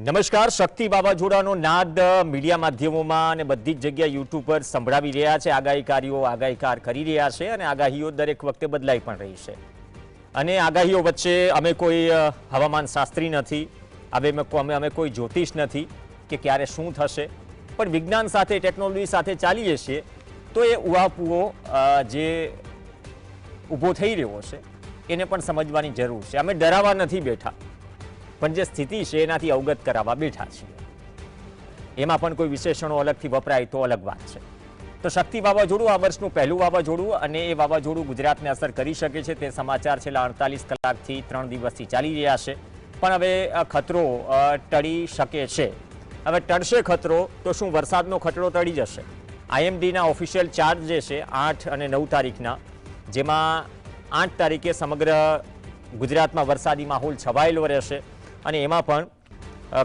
નમસ્કાર. શક્તિ વાવાઝોડાનો નાદ મીડિયા માધ્યમોમાં અને બધી જ જગ્યાએ યુટ્યુબ પર સંભળાવી રહ્યા છે. આગાહીકારીઓ આગાહીકાર કરી રહ્યા છે અને આગાહીઓ દરેક વખતે બદલાઈ પણ રહી છે. અને આગાહીઓ વચ્ચે અમે કોઈ હવામાન શાસ્ત્રી નથી, અમે કોઈ જ્યોતિષ નથી કે ક્યારે શું થશે, પણ વિજ્ઞાન સાથે ટેકનોલોજી સાથે ચાલીએ છીએ તો એ ઉહાપોહ જે ઊભો થઈ રહ્યો છે એને પણ સમજવાની જરૂર છે. અમે ડરાવા નથી બેઠા, પણ જે સ્થિતિ છે એનાથી અવગત કરાવવા બેઠા છીએ. એમાં પણ કોઈ વિશેષણો અલગથી વપરાય તો અલગ વાત છે. તો શક્તિ વાવાઝોડું આ વર્ષનું પહેલું વાવાઝોડું અને એ વાવાઝોડું ગુજરાતને અસર કરી શકે છે તે સમાચાર છેલ્લા 48 કલાકથી 3 દિવસથી ચાલી રહ્યા છે. પણ હવે ખતરો ટળી શકે છે. હવે ટળશે ખતરો તો શું વરસાદનો ખતરો ટળી જશે? આઈએમડીના ઓફિશિયલ ચાર્જ જે છે 8 અને 9 તારીખના, જેમાં 8 તારીખે સમગ્ર ગુજરાતમાં વરસાદી માહોલ છવાયેલો રહેશે અને એમાં પણ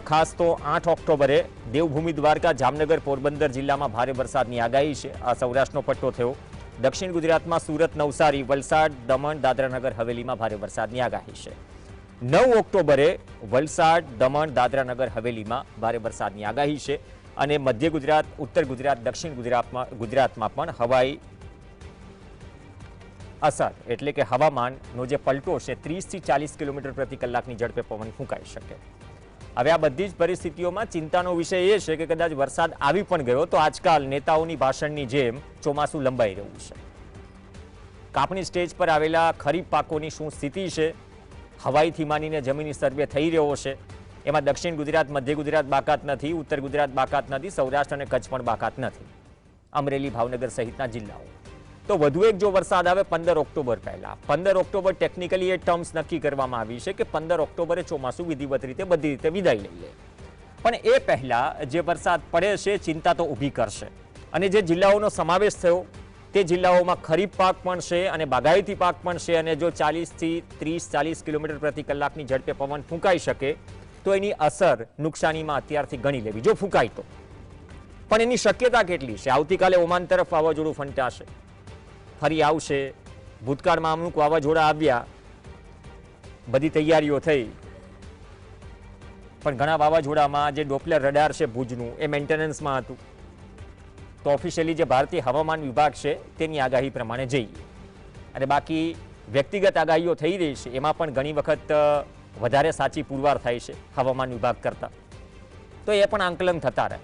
ખાસ તો 8 ઓક્ટોબરે દેવભૂમિ દ્વારકા, જામનગર, પોરબંદર જિલ્લામાં ભારે વરસાદની આગાહી છે. આ સૌરાષ્ટ્રનો પટ્ટો થયો. દક્ષિણ ગુજરાતમાં સુરત, નવસારી, વલસાડ, દમણ, દાદરાનગર હવેલીમાં ભારે વરસાદની આગાહી છે. 9 ઓક્ટોબરે વલસાડ, દમણ, દાદરાનગર હવેલીમાં ભારે વરસાદની આગાહી છે અને મધ્ય ગુજરાત, ઉત્તર ગુજરાત, દક્ષિણ ગુજરાતમાં પણ હવાઈ અસર એટલે કે હવામાનનો જે પલટો છે 30 થી 40 કિલોમીટર પ્રતિ કલાકની ઝડપે પવન ફૂંકાઈ શકે. હવે આ બધી જ પરિસ્થિતિઓમાં ચિંતાનો વિષય એ છે કે કદાચ વરસાદ આવી પણ ગયો તો આજકાલ નેતાઓની ભાષણની જેમ ચોમાસું લંબાઈ રહ્યું છે. કાપણી સ્ટેજ પર આવેલા ખરીફ પાકોની શું સ્થિતિ છે? હવાઈથી માંડીને જમીની સર્વે થઈ રહ્યો છે. એમાં દક્ષિણ ગુજરાત, મધ્ય ગુજરાત બાકાત નથી, ઉત્તર ગુજરાત બાકાત નથી, સૌરાષ્ટ્ર અને કચ્છ પણ બાકાત નથી, અમરેલી, ભાવનગર સહિતના જિલ્લાઓ. તો વધુ એક જો વરસાદ આવે 15 ઓક્ટોબર પહેલા, 15 ઓક્ટોબર ટેકનિકલી એ ટર્મ્સ નક્કી કરવામાં આવી છે કે 15 ઓક્ટોબરે ચોમાસું વિધિવત રીતે બધી રીતે વિદાય લઈ લે. પણ એ પહેલા જે વરસાદ પડે છે ચિંતા તો ઊભી કરશે. અને જે જિલ્લાઓનો સમાવેશ થયો તે જિલ્લાઓમાં ખરીફ પાક પણ છે અને બાગાયતી પાક પણ છે. અને જો 40 થી 30-40 કિલોમીટર પ્રતિ કલાકની ઝડપે પવન ફૂંકાઈ શકે તો એની અસર નુકસાનીમાં અત્યારથી ગણી લેવી, જો ફૂંકાય તો. પણ એની શક્યતા કેટલી છે? આવતીકાલે ઓમાન તરફ વાવાઝોડું ફંટાશે, ફરી આવશે. ભૂતકાળમાં અમુક વાવાઝોડા આવ્યા, બધી તૈયારીઓ થઈ, પણ ઘણા વાવાઝોડામાં જે ડોપલર રડાર છે ભુજનું એ મેન્ટેનન્સમાં હતું. તો ઓફિશિયલી જે ભારતીય હવામાન વિભાગ છે તેની આગાહી પ્રમાણે જઈએ. અને બાકી વ્યક્તિગત આગાહીઓ થઈ રહી છે એમાં પણ ઘણી વખત વધારે સાચી પુરવાર થાય છે હવામાન વિભાગ કરતાં, તો એ પણ આંકલન થતા રહે.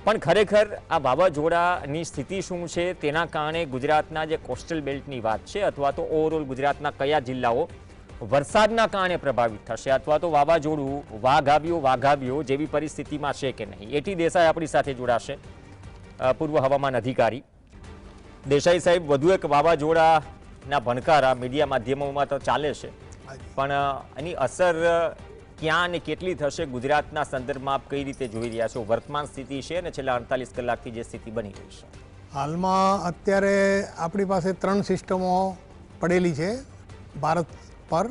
પણ ખરેખર આ વાવાઝોડાની સ્થિતિ શું છે તેના કારણે ગુજરાતના જે કોસ્ટલ બેલ્ટની વાત છે અથવા તો ઓવરઓલ ગુજરાતના કયા જિલ્લાઓ વરસાદના કારણે પ્રભાવિત થશે અથવા તો વાવાઝોડું વાઘાવ્યો જેવી પરિસ્થિતિમાં છે કે નહીં. એટી દેસાઈ આપણી સાથે જોડાશે, પૂર્વ હવામાન અધિકારી. દેસાઈ સાહેબ, વધુ એક વાવાઝોડાના ભણકારા મીડિયા માધ્યમોમાં તો ચાલે છે, પણ એની અસર ક્યાં અને કેટલી થશે ગુજરાતના સંદર્ભમાં આપ કઈ રીતે જોઈ રહ્યા છો? વર્તમાન સ્થિતિ છે અને છેલ્લા 48 કલાકથી જે સ્થિતિ બની રહી છે. હાલમાં અત્યારે આપણી પાસે 3 સિસ્ટમો પડેલી છે ભારત પર.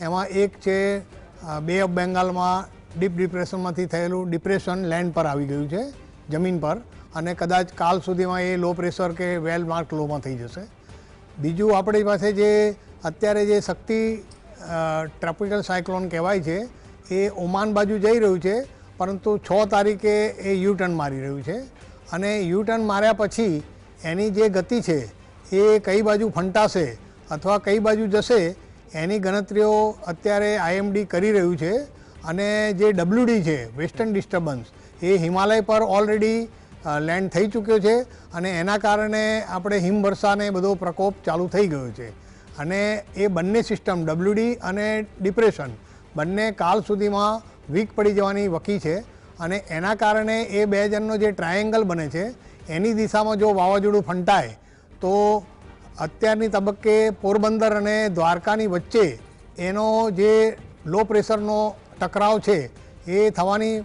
એમાં એક છે બે ઓફ બેંગાલમાં ડીપ ડિપ્રેશનમાંથી થયેલું ડિપ્રેશન લેન્ડ પર આવી ગયું છે, જમીન પર, અને કદાચ કાલ સુધીમાં એ લો પ્રેશર કે વેલ માર્ક લોમાં થઈ જશે. બીજું આપણી પાસે જે અત્યારે જે શક્તિ ટ્રોપિકલ સાયક્લોન કહેવાય છે એ ઓમાન બાજુ જઈ રહ્યું છે, પરંતુ 6 તારીખે એ યુ ટર્ન મારી રહ્યું છે. અને યુ ટર્ન માર્યા પછી એની જે ગતિ છે એ કઈ બાજુ ફંટાશે અથવા કઈ બાજુ જશે એની ગણતરીઓ અત્યારે આઈએમડી કરી રહ્યું છે. અને જે ડબલ્યુડી છે, વેસ્ટર્ન ડિસ્ટર્બન્સ, એ હિમાલય પર ઓલરેડી લેન્ડ થઈ ચૂક્યો છે અને એના કારણે આપણે હિમવર્ષાને બધો પ્રકોપ ચાલુ થઈ ગયો છે. અને એ બંને સિસ્ટમ ડબલ્યુડી અને ડિપ્રેશન બંને કાલ સુધીમાં વીક પડી જવાની વકી છે. અને એના કારણે એ બે જણનો જે ટ્રાયેંગલ બને છે એની દિશામાં જો વાવાઝોડું ફંટાય તો અત્યારની તબક્કે પોરબંદર અને દ્વારકાની વચ્ચે એનો જે લો પ્રેશરનો ટકરાવ છે એ થવાની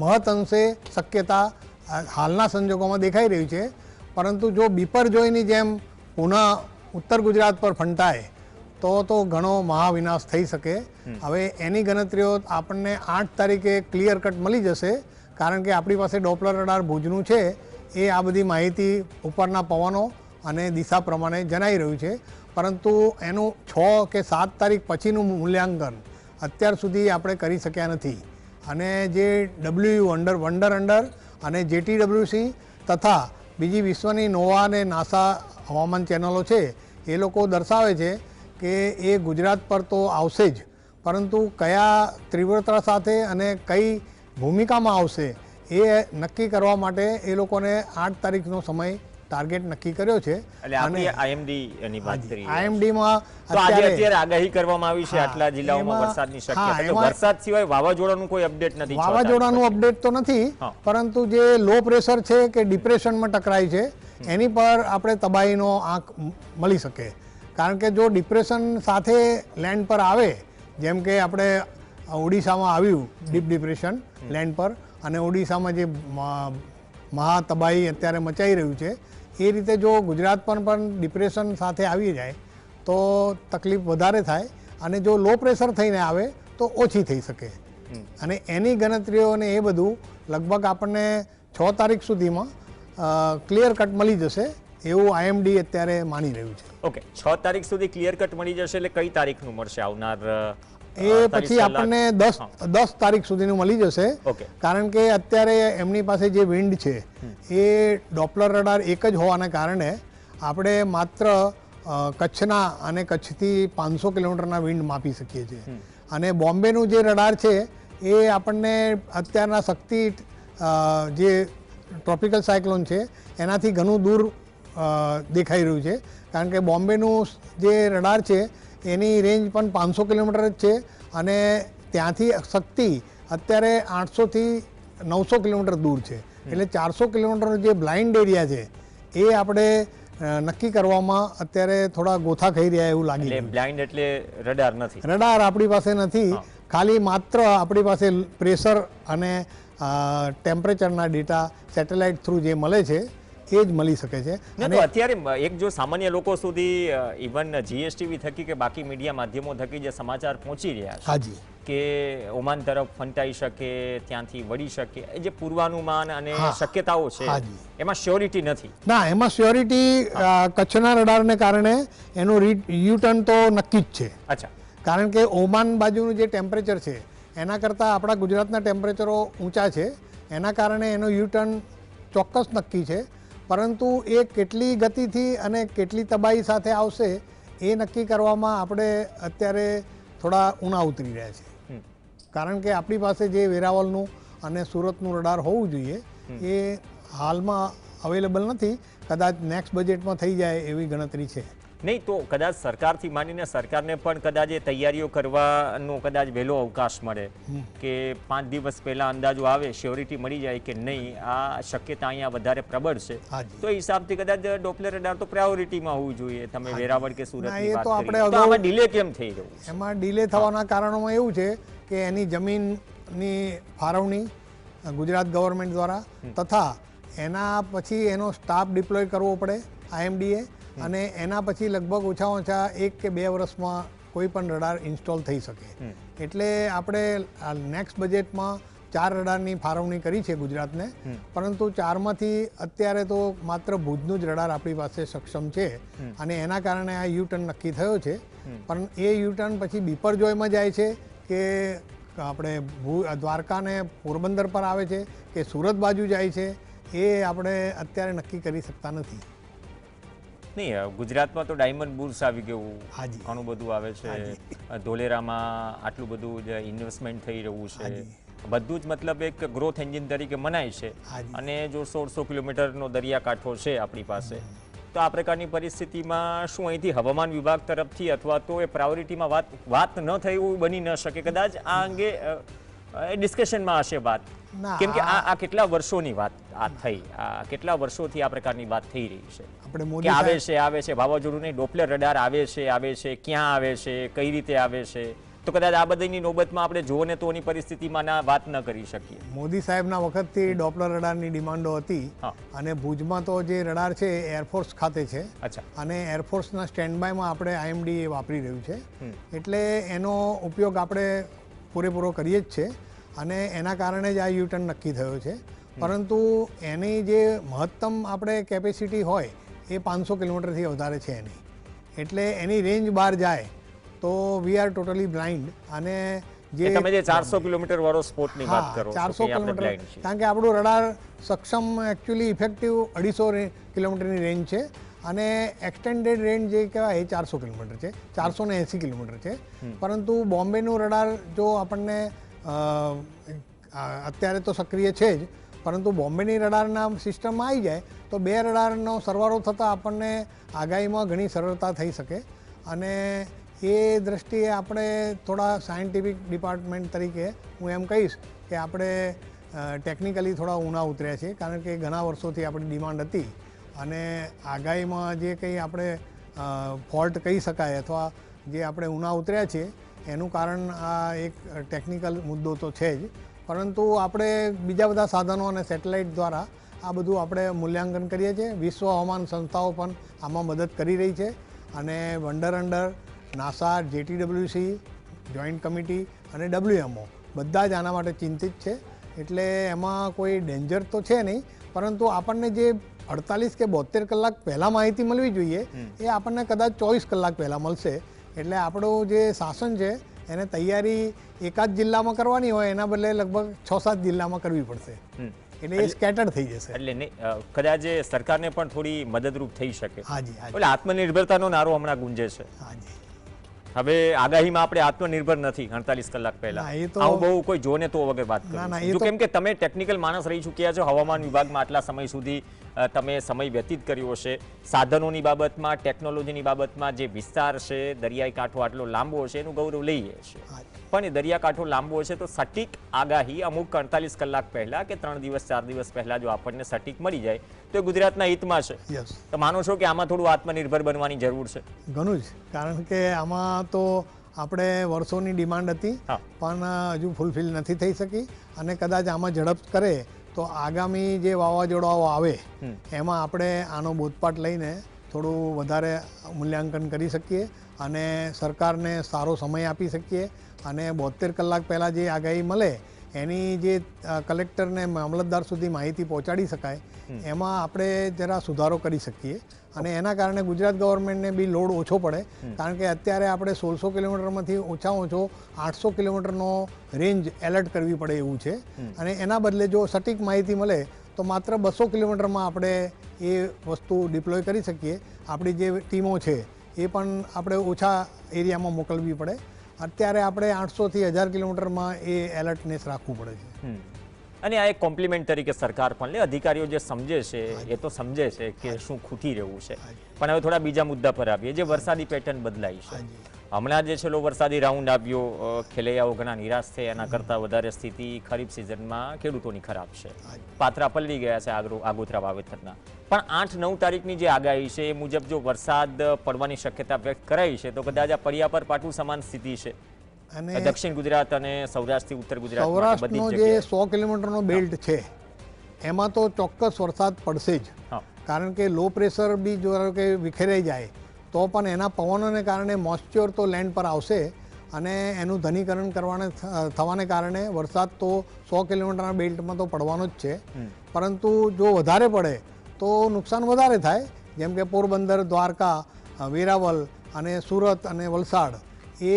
મહદ અંશે શક્યતા હાલના સંજોગોમાં દેખાઈ રહી છે. પરંતુ જો બિપરજોયની જેમ પુનઃ ઉત્તર ગુજરાત પર ફંટાય તો ઘણો મહાવિનાશ થઈ શકે. હવે એની ગણતરીઓ આપણને 8 તારીખે ક્લિયર કટ મળી જશે, કારણ કે આપણી પાસે ડોપલર રડાર ભુજનું છે એ આ બધી માહિતી ઉપરના પવનો અને દિશા પ્રમાણે જણાઈ રહ્યું છે. પરંતુ એનું 6 કે 7 તારીખ પછીનું મૂલ્યાંકન અત્યાર સુધી આપણે કરી શક્યા નથી. અને જે વંડર અંડર અને JTWC તથા બીજી વિશ્વની નોવા અને નાસા હવામાન ચેનલો છે એ લોકો દર્શાવે છે કે એ ગુજરાત પર તો આવશે જ, પરંતુ કયા તીવ્રતા સાથે અને કઈ ભૂમિકામાં આવશે એ નક્કી કરવા માટે એ લોકોને 8 તારીખનો સમય ટાર્ગેટ નક્કી કર્યો છે. એટલે આપણે IMD ની વાત કરી IMDમાં તો આજે અત્યારે આગાહી કરવામાં આવી છે આટલા જિલ્લાઓમાં વરસાદની શક્યતા. તો વરસાદ સિવાય વાવાઝોડાનું કોઈ અપડેટ નથી? વાવાઝોડાનું અપડેટ તો નથી, પરંતુ જે લો પ્રેશર છે કે ડિપ્રેશનમાં ટકરાય છે એની પર આપણે તબાહીનો આંક મળી શકે. કારણ કે જો ડિપ્રેશન સાથે લેન્ડ પર આવે, જેમ કે આપણે ઓડિશામાં આવ્યું ડીપ ડિપ્રેશન લેન્ડ પર, અને ઓડિશામાં જે મહા તબાહી અત્યારે મચાઈ રહ્યું છે, એ રીતે જો ગુજરાત પર પણ ડિપ્રેશન સાથે આવી જાય તો તકલીફ વધારે થાય, અને જો લો પ્રેશર થઈને આવે તો ઓછી થઈ શકે. અને એની ગણતરીઓ અને એ બધું લગભગ આપણને 6 તારીખ સુધીમાં ક્લિયર કટ મળી જશે એવું IMD અત્યારે માની રહ્યું છે. ઓકે, 6 તારીખ સુધી ક્લિયર કટ મળી જશે, એટલે કઈ તારીખનું મળશે આવનાર? એ પછી આપણને 10 તારીખ સુધીનું મળી જશે. કારણ કે અત્યારે એમની પાસે જે વિન્ડ છે એ ડોપલર રડાર એક જ હોવાના કારણે આપણે માત્ર કચ્છના અને કચ્છથી 500 કિલોમીટરના વિન્ડ માપી શકીએ છીએ. અને બોમ્બેનું જે રડાર છે એ આપણને અત્યારના શક્તિ જે ટ્રોપિકલ સાયક્લોન છે એનાથી ઘણું દૂર દેખાઈ રહ્યું છે. કારણ કે બોમ્બેનું જે રડાર છે એની રેન્જ પણ 500 કિલોમીટર જ છે, અને ત્યાંથી શક્તિ અત્યારે 800થી 900 કિલોમીટર દૂર છે. એટલે 400 કિલોમીટર જે બ્લાઇન્ડ એરિયા છે એ આપણે નક્કી કરવામાં અત્યારે થોડા ગોથા ખાઈ રહ્યા એવું લાગી રહ્યું. બ્લાઇન્ડ એટલે રડાર નથી? રડાર આપણી પાસે નથી, ખાલી માત્ર આપણી પાસે પ્રેશર અને ટેમ્પરેચરના ડેટા સેટેલાઇટ થ્રુ જે મળે છે એ જ મળી શકે છે. અને અત્યારે એક જો સામાન્ય લોકો સુધી ઇવન GSTV થકી કે બાકી મીડિયા માધ્યમો થકી જે સમાચાર પહોંચી રહ્યા છે કે ઓમાન તરફ ફંટાઈ શકે, ત્યાંથી વળી શકે, એ જે પૂર્વાનુમાન અને શક્યતાઓ છે એમાં શ્યોરિટી નથી? ના, એમાં શ્યોરિટી કચ્છના રડારને કારણે એનું યુટર્ન તો નક્કી જ છે. અચ્છા. કારણ કે ઓમાન બાજુનું જે ટેમ્પરેચર છે એના કરતાં આપણા ગુજરાતના ટેમ્પરેચરો ઊંચા છે, એના કારણે એનો યુટર્ન ચોક્કસ નક્કી છે. પરંતુ એ કેટલી ગતિથી અને કેટલી તબાહી સાથે આવશે એ નક્કી કરવામાં આપણે અત્યારે થોડા ઉના ઉતરી રહ્યા છીએ. કારણ કે આપણી પાસે જે વેરાવળનું અને સુરતનું રડાર હોવું જોઈએ એ હાલમાં અવેલેબલ નથી. કદાચ નેક્સ્ટ બજેટમાં થઈ જાય એવી ગણતરી છે. નહીં તો કદાચ સરકારથી માંડીને સરકારને પણ કદાચ એ તૈયારીઓ કરવાનો કદાચ વહેલો અવકાશ મળે કે 5 દિવસ પહેલા અંદાજો આવે, શ્યોરિટી મળી જાય કે નહીં આ શક્યતા અહીંયા વધારે પ્રબળ છે, તો એ હિસાબથી કદાચ ડોપલર રડાર તો પ્રાયોરિટીમાં હોવું જોઈએ. તમે વેરાવળ કે સુરતની વાત કરી, તો આમાં ડિલે કેમ થઈ રહ્યું? એમાં ડિલે થવાના કારણોમાં એવું છે કે એની જમીનની ફાળવણી ગુજરાત ગવર્મેન્ટ દ્વારા, તથા એના પછી એનો સ્ટાફ ડિપ્લોય કરવો પડે IMDએ, અને એના પછી લગભગ ઓછામાં ઓછા 1 કે 2 વર્ષમાં કોઈ પણ રડાર ઇન્સ્ટોલ થઈ શકે. એટલે આપણે નેક્સ્ટ બજેટમાં 4 રડારની ફાળવણી કરી છે ગુજરાતને, પરંતુ 4માંથી અત્યારે તો માત્ર ભુજનું જ રડાર આપણી પાસે સક્ષમ છે, અને એના કારણે આ યુટર્ન નક્કી થયો છે. પણ એ યુટર્ન પછી બિપરજોયમાં જાય છે કે આપણે દ્વારકા ને પોરબંદર પર આવે છે કે સુરત બાજુ જાય છે, એ આપણે અત્યારે નક્કી કરી શકતા નથી. નહીં, ગુજરાતમાં તો ડાયમંડ બુર્સ આવી ગયું, ઘણું બધું આવે છે. ધોલેરામાં આટલું બધું જ ઇન્વેસ્ટમેન્ટ થઈ રહ્યું છે, બધું જ મતલબ એક ગ્રોથ એન્જિન તરીકે મનાય છે. અને જો 100 કિલોમીટરનો દરિયાકાંઠો છે આપણી પાસે, તો આ પ્રકારની પરિસ્થિતિમાં શું અહીંથી હવામાન વિભાગ તરફથી અથવા તો એ પ્રાયોરિટીમાં વાત ન થઈ એવું બની ન શકે? કદાચ આ અંગે ડિસ્કશનમાં હશે વાત, કેમ કે આ કેટલા વર્ષોની વાત થઈ, કેટલા વર્ષોથી આ પ્રકારની વાત થઈ રહી છે કે આવે છે વાવાઝોડું નહીં, ડોપલર રડાર આવે છે, ક્યાં આવે છે, કઈ રીતે આવે છે. તો કદાચ આ બધાની નોબતમાં આપણે જોવો ને તો એની પરિસ્થિતિમાં વાત ન કરી શકીએ. મોદી સાહેબના વખતથી ડોપલર રડારની ડિમાન્ડો હતી, અને ભુજમાં તો જે રડાર છે એ એરફોર્સ ખાતે છે, અને એરફોર્સના સ્ટેન્ડ બાયમાં આપણે IMD વાપરી રહ્યું છે. એટલે એનો ઉપયોગ આપણે પૂરેપૂરો કરીએ જ છે, અને એના કારણે જ આ યુટર્ન નક્કી થયો છે. પરંતુ એની જે મહત્તમ આપણે કેપેસિટી હોય એ 500 કિલોમીટરથી વધારે છે એની, એટલે એની રેન્જ બહાર જાય તો વી આર ટોટલી બ્લાઇન્ડ, અને એ તમે જે 400 કિલોમીટર વાળો સ્પોટની વાત હા કરો છો 400 કે આપણે કિલોમીટર, blind છીએ. કારણ કે આપણું રડાર સક્ષમ એકચ્યુઅલી ઇફેક્ટિવ 250 કિલોમીટરની રેન્જ છે અને એક્સટેન્ડેડ રેન્જ જે કહેવાય એ 400 કિલોમીટર છે, 480 કિલોમીટર છે. પરંતુ બોમ્બેનું રડાર જો આપણને અત્યારે તો સક્રિય છે જ, પરંતુ બોમ્બેની રડારના સિસ્ટમમાં આવી જાય તો બે રડારનો સરવાળો થતાં આપણને આગાહીમાં ઘણી સરળતા થઈ શકે. અને એ દ્રષ્ટિએ આપણે થોડા સાયન્ટિફિક ડિપાર્ટમેન્ટ તરીકે હું એમ કહીશ કે આપણે ટેકનિકલી થોડા ઊના ઉતર્યા છીએ, કારણ કે ઘણા વર્ષોથી આપણી ડિમાન્ડ હતી અને આગાહીમાં જે કંઈ આપણે ફોલ્ટ કહી શકાય અથવા જે આપણે ઊના ઉતર્યા છીએ એનું કારણ આ એક ટેકનિકલ મુદ્દો તો છે જ, પરંતુ આપણે બીજા બધા સાધનો અને સેટેલાઇટ દ્વારા આ બધું આપણે મૂલ્યાંકન કરીએ છીએ. વિશ્વ હવામાન સંસ્થાઓ પણ આમાં મદદ કરી રહી છે અને wonder under, NASA, JTWC, joint committee અને WMO બધા જ આના માટે ચિંતિત છે. એટલે એમાં કોઈ ડેન્જર તો છે નહીં, પરંતુ આપણને જે 48 કે 72 કલાક પહેલાં માહિતી મળવી જોઈએ એ આપણને કદાચ 24 કલાક પહેલાં મળશે. એટલે આપણું જે શાસન છે એને તૈયારી એકાદ જિલ્લામાં કરવાની હોય એના બદલે લગભગ 6-7 જિલ્લામાં કરવી પડશે, એટલે એ સ્કેટર્ડ થઈ જશે. એટલે કદાચ એ સરકારને પણ થોડી મદદરૂપ થઈ શકે. હાજી એટલે આત્મનિર્ભરતાનો નારો હમણાં ગુંજે છે. હાજી. હવે આગાહીમાં આપણે આત્મનિર્ભર નથી 48 કલાક પહેલા. ના, એ તો- આવું બહુ કોઈ જોને તો વગર વાત ના, કરું ના, છું. એ જો તો- કેમ કે તમે ટેકનિકલ માણસ રહી ચૂક્યા છો, હવામાન વિભાગમાં આટલા સમય સુધી તમે સમય વ્યતીત કર્યો છે. સાધનોની બાબતમાં, ટેકનોલોજીની બાબતમાં જે વિસ્તાર છે, દરિયાઈ કાંઠો આટલો લાંબો છે એનું ગૌરવ લઈએ છીએ. પણ એ દરિયાકાંઠો લાંબો છે તો સટીક આગાહી અમુક 48 કલાક પહેલા કે 3 દિવસ 4 દિવસ પહેલા જો આપણને સટીક મળી જાય તો એ ગુજરાતના હિતમાં છે. યસ, તો માનો છો કે આમાં થોડું આત્મનિર્ભર બનવાની જરૂર છે? ઘણું જ, કારણ કે આમાં તો આપણે વર્ષોની ડિમાન્ડ હતી હા. પણ હજુ ફૂલફિલ નથી થઈ શકી અને કદાચ આમાં ઝડપ કરે તો આગામી જે વાવાઝોડાઓ આવે એમાં આપણે આનો બોધપાઠ લઈને થોડું વધારે મૂલ્યાંકન કરી શકીએ અને સરકારને સારો સમય આપી શકીએ અને 72 કલાક પહેલાં જે આગાહી મળે એની જે કલેક્ટરને મામલતદાર સુધી માહિતી પહોંચાડી શકાય એમાં આપણે જરા સુધારો કરી શકીએ અને એના કારણે ગુજરાત ગવર્મેન્ટને બી લોડ ઓછો પડે, કારણ કે અત્યારે આપણે 1600 કિલોમીટરમાંથી ઓછામાં ઓછો 800 કિલોમીટરનો રેન્જ એલર્ટ કરવી પડે એવું છે અને એના બદલે જો સટીક માહિતી મળે તો માત્ર 200 કિલોમીટરમાં આપણે એ વસ્તુ ડિપ્લોય કરી શકીએ. આપણી જે ટીમો છે એ પણ આપણે ઓછા એરિયામાં મોકલવી પડે. અત્યારે આપણે 800 થી 1000 કિલોમીટરમાં એ એલર્ટનેસ રાખવું પડે છે. અને આ એક કોમ્પ્લિમેન્ટ તરીકે સરકાર પણ લે. અધિકારીઓ જે સમજે છે એ તો સમજે છે કે શું ખૂટી રહ્યું છે. પણ હવે થોડા બીજા મુદ્દા પર આવીએ. જે વરસાદી પેટર્ન બદલાઈ છે, હમણાં જે છેલ્લો વરસાદી રાઉન્ડ આવ્યો, ખેલૈયાઓ ઘણા નિરાશ થયા. એના કરતાં વધારે સ્થિતિ ખરીફ સિઝનમાં ખેડૂતોની ખરાબ છે. પાથરા પલળી ગયા છે આગોતરા વાવેતરના. પણ 8-9 તારીખની જે આગાહી છે એ મુજબ જો વરસાદ પડવાની શક્યતા વ્યક્ત કરાઈ છે તો કદાચ આ પડિયા પર પાટું સમાન સ્થિતિ છે. અને દક્ષિણ ગુજરાત અને સૌરાષ્ટ્રથી ઉત્તર ગુજરાત સૌરાષ્ટ્રનો જે 100 કિલોમીટરનો બેલ્ટ છે એમાં તો ચોક્કસ વરસાદ પડશે જ, કારણ કે લો પ્રેશર બી જો કે વિખેરાઈ જાય તો પણ એના પવનોને કારણે મોઇશ્ચર તો લેન્ડ પર આવશે અને એનું ઘનીકરણ થવાને કારણે વરસાદ તો 100 કિલોમીટરના બેલ્ટમાં તો પડવાનો જ છે. પરંતુ જો વધારે પડે તો નુકસાન વધારે થાય, જેમ કે પોરબંદર, દ્વારકા, વેરાવલ અને સુરત અને વલસાડ એ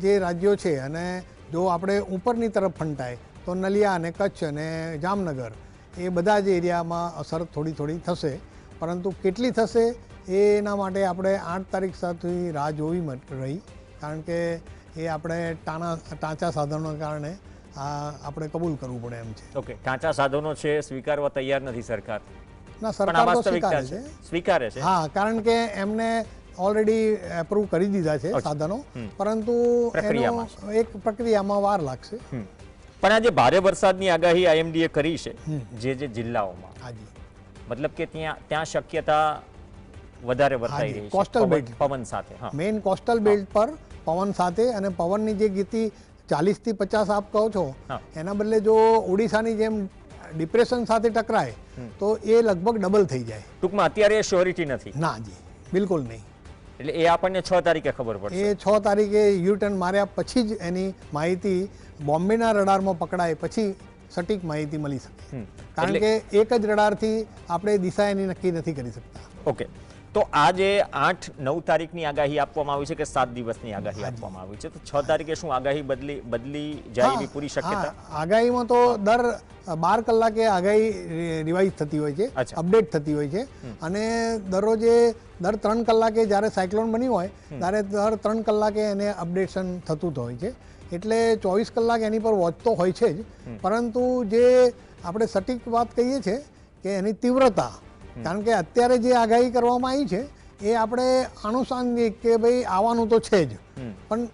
જે રાજ્યો છે અને જો આપણે ઉપરની તરફ ફંટાય તો નલિયા અને કચ્છ અને જામનગર એ બધા જ એરિયામાં અસર થોડી થોડી થશે. પરંતુ કેટલી થશે એના માટે આપણે 8 તારીખ સુધી રાહ જોવી રહી, કારણ કે એ આપણે ટાંચા સાધનોના કારણે આપણે કબૂલ કરવું પડે એમ છે. ઓકે, ટાંચા સાધનો છે, સ્વીકારવા તૈયાર નથી સરકાર. ના, સરકાર તો સ્વીકારે છે. હા, કારણ કે એમને ઓલરેડી એપ્રૂવ કરી દીધા છે સાધનો, પરંતુ એનો એક પ્રક્રિયામાં વાર લાગશે. પણ આ જે ભારે વરસાદની આગાહી IMD એ કરી છે જે જિલ્લાઓમાં, હાજી, મતલબ કે ત્યાં શક્યતા વધારે વર્તાઈ રહી છે કોસ્ટલ બેલ્ટ પવન સાથે. મેઇન કોસ્ટલ બેલ્ટ પર પવન સાથે, અને પવનની જે ગતિ 40 થી 50 આપ કહો છો એના બદલે જો ઓડિશાની જેમ ડિપ્રેશન સાથે ટકરાય તો એ લગભગ ડબલ થઈ જાય. ટૂંકમાં અત્યારે શ્યોરિટી નથી. ના જી, બિલકુલ નહીં. એટલે એ આપણને 6 તારીખે ખબર પડશે. એ 6 તારીખે યુટર્ન માર્યા પછી જ એની માહિતી બોમ્બેના રડારમાં પકડાય પછી સટીક માહિતી મળી શકે, કારણ કે એક જ રડારથી આપણે દિશા એની નક્કી નથી કરી શકતા. ઓકે, તો આજે 8-9 તારીખની આગાહી આપવામાં આવી છે કે 7 દિવસની આગાહી આપવામાં આવી છે, તો 6 તારીખે શું આગાહી બદલી જાય એવી પૂરી શક્યતા? આગાહીમાં તો દર 12 કલાકે આગાહી રિવાઇઝ થતી હોય છે, અપડેટ થતી હોય છે, અને દરરોજે દર 3 કલાકે જ્યારે સાયક્લોન બન્યું હોય ત્યારે દર 3 કલાકે એને અપડેશન થતું હોય છે. એટલે 24 કલાક એની પર વોચ તો હોય છે જ, પરંતુ જે આપણે સટીક વાત કહીએ છીએ કે એની તીવ્રતા, કારણ કે અત્યારે જે આગાહી કરવામાં આવી છે એ આપણે આનુષાંગિક કે ભાઈ આવવાનું તો છે જ, પણ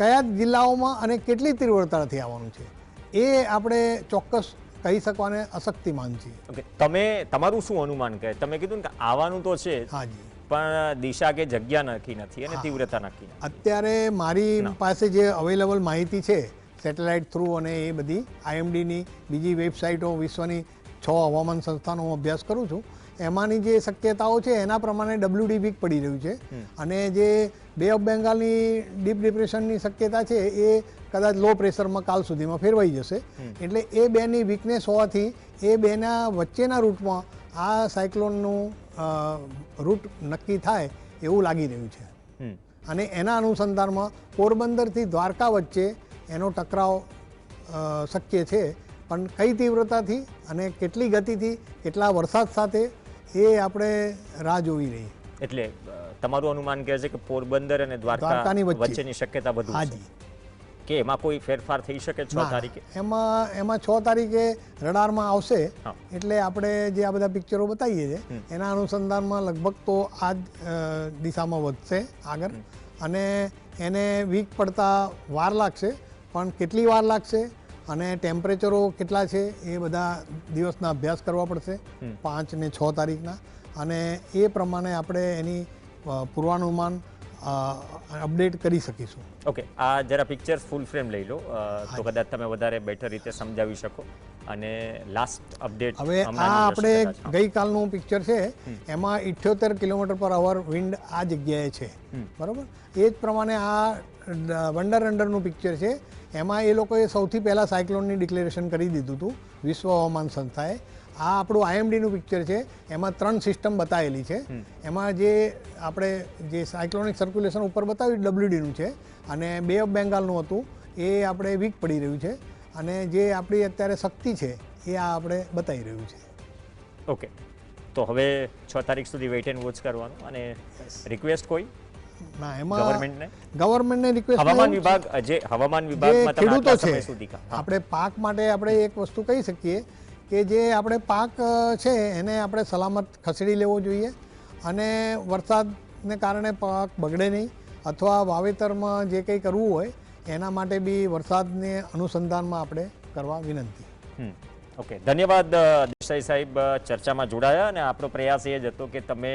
કયા જિલ્લાઓમાં અને કેટલી તીવ્રતાથી આવવાનું છે એ આપણે ચોક્કસ કહી શકવાને અશક્તિમાન છીએ. ઓકે, તમારું શું અનુમાન કહે? તમે કીધું ને કે આવવાનું તો છે જ, હાજી, પણ દિશા કે જગ્યા નક્કી નથી અને તીવ્રતા નક્કી નથી. અત્યારે મારી પાસે જે અવેલેબલ માહિતી છે સેટેલાઇટ થ્રુ અને એ બધી IMDની બીજી વેબસાઇટો, વિશ્વની 6 હવામાન સંસ્થાનો હું અભ્યાસ કરું છું, એમાંની જે શક્યતાઓ છે એના પ્રમાણે WD વીક પડી રહ્યું છે, અને જે બે ઓફ બેંગાલની ડીપ ડિપ્રેશનની શક્યતા છે એ કદાચ લો પ્રેશરમાં કાલ સુધીમાં ફેરવાઈ જશે. એટલે એ બેની વીકનેસ હોવાથી એ બેના વચ્ચેના રૂટમાં આ સાયક્લોનનું રૂટ નક્કી થાય એવું લાગી રહ્યું છે, અને એના અનુસંધાનમાં પોરબંદરથી દ્વારકા વચ્ચે એનો ટકરાવ શક્ય છે, પણ કઈ તીવ્રતાથી અને કેટલી ગતિથી, કેટલા વરસાદ સાથે એ આપણે રાહ જોવી રહી. એટલે તમારું અનુમાન કહે છે કે પોરબંદર અને દ્વારકાની વચ્ચેની શક્યતા વધુ છે, કે એમાં કોઈ ફેરફાર થઈ શકે 6 તારીખે? એમાં 6 તારીખે રડારમાં આવશે, એટલે આપણે જે આ બધા પિક્ચરો બતાવીએ છીએ એના અનુસંધાનમાં લગભગ તો આ જ દિશામાં વધશે આગળ, અને એને વીક પડતા વાર લાગશે, પણ કેટલી વાર લાગશે અને ટેમ્પરેચરો કેટલા છે એ બધા દિવસના અભ્યાસ કરવા પડશે 5 અને 6 તારીખના, અને એ પ્રમાણે આપણે એની પૂર્વાનુમાન અપડેટ કરી શકીશું. ઓકે, આ જરા પિક્ચર્સ ફૂલ ફ્રેમ લઈ લો તો કદાચ તમે વધારે બેટર રીતે સમજાવી શકો. અને લાસ્ટ અપડેટ હવે આ આપણે ગઈકાલનું પિક્ચર છે, એમાં 78 km/h વિન્ડ આ જગ્યાએ છે, બરાબર. એ જ પ્રમાણે આ વંડર અંડરનું પિક્ચર છે, એમાં એ લોકોએ સૌથી પહેલાં સાયક્લોનની ડિક્લેરેશન કરી દીધું હતું વિશ્વ હવામાન સંસ્થાએ. આ આપણું IMDનું પિક્ચર છે, એમાં 3 સિસ્ટમ બતાવેલી છે. એમાં જે આપણે જે સાયક્લોનિક સર્ક્યુલેશન ઉપર બતાવ્યું WDનું છે, અને બે ઓફ બેંગાલનું હતું એ આપણે વીક પડી રહ્યું છે, અને જે આપણી અત્યારે શક્તિ છે એ આ આપણે બતાવી રહ્યું છે. ઓકે, તો હવે 6 તારીખ સુધી વેઇટ એન્ડ વોચ કરવાનું, અને રિક્વેસ્ટ કોઈ ના એમાં ગવર્મેન્ટને રિક્વેસ્ટ, હવામાન વિભાગમાં ખેડૂતો છે, આપણે પાક માટે આપણે એક વસ્તુ કહી શકીએ કે જે આપણે પાક છે એને આપણે સલામત ખસેડી લેવો જોઈએ, અને વરસાદને કારણે પાક બગડે નહીં, અથવા વાવેતરમાં જે કંઈ કરવું હોય એના માટે બી વરસાદને અનુસંધાનમાં આપણે કરવા વિનંતી. ઓકે, ધન્યવાદ દેસાઈ સાહેબ, ચર્ચામાં જોડાયા. અને આપણો પ્રયાસ એ જ હતો કે તમે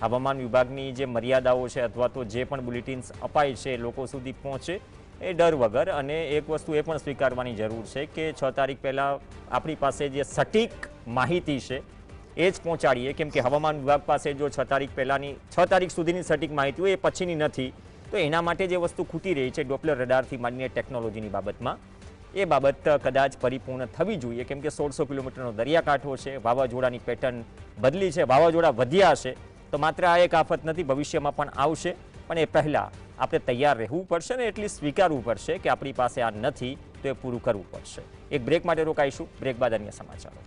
હવામાન વિભાગની જે મર્યાદાઓ છે અથવા તો જે પણ બુલેટિન્સ અપાય છે લોકો સુધી પહોંચે એ ડર વગર, અને એક વસ્તુ એ પણ સ્વીકારવાની જરૂર છે કે 6 તારીખ પહેલાં આપણી પાસે જે સટીક માહિતી છે એ જ પહોંચાડીએ, કેમ કે હવામાન વિભાગ પાસે જો 6 તારીખ પહેલાંની 6 તારીખ સુધીની સટીક માહિતી હોય એ પછીની નથી, તો એના માટે જે વસ્તુ ખૂટી રહી છે ડોપલર રડારથી માંડીને ટેકનોલોજીની બાબતમાં, એ બાબત કદાચ પરિપૂર્ણ થવી જોઈએ, કેમ કે 1600 કિલોમીટરનો દરિયાકાંઠો છે, વાવાઝોડાની પેટર્ન બદલી છે, વાવાઝોડા વધ્યા છે, તો માત્ર આ એક આફત નથી, ભવિષ્યમાં પણ આવશે, પણ એ પહેલાં આપણે તૈયાર રહેવું પડશે ને એટલી સ્વીકારવું પડશે કે આપણી પાસે આ નથી, તો એ પૂરું કરવું પડશે. એક બ્રેક માટે રોકાઈશું, બ્રેક બાદ અન્ય સમાચારો.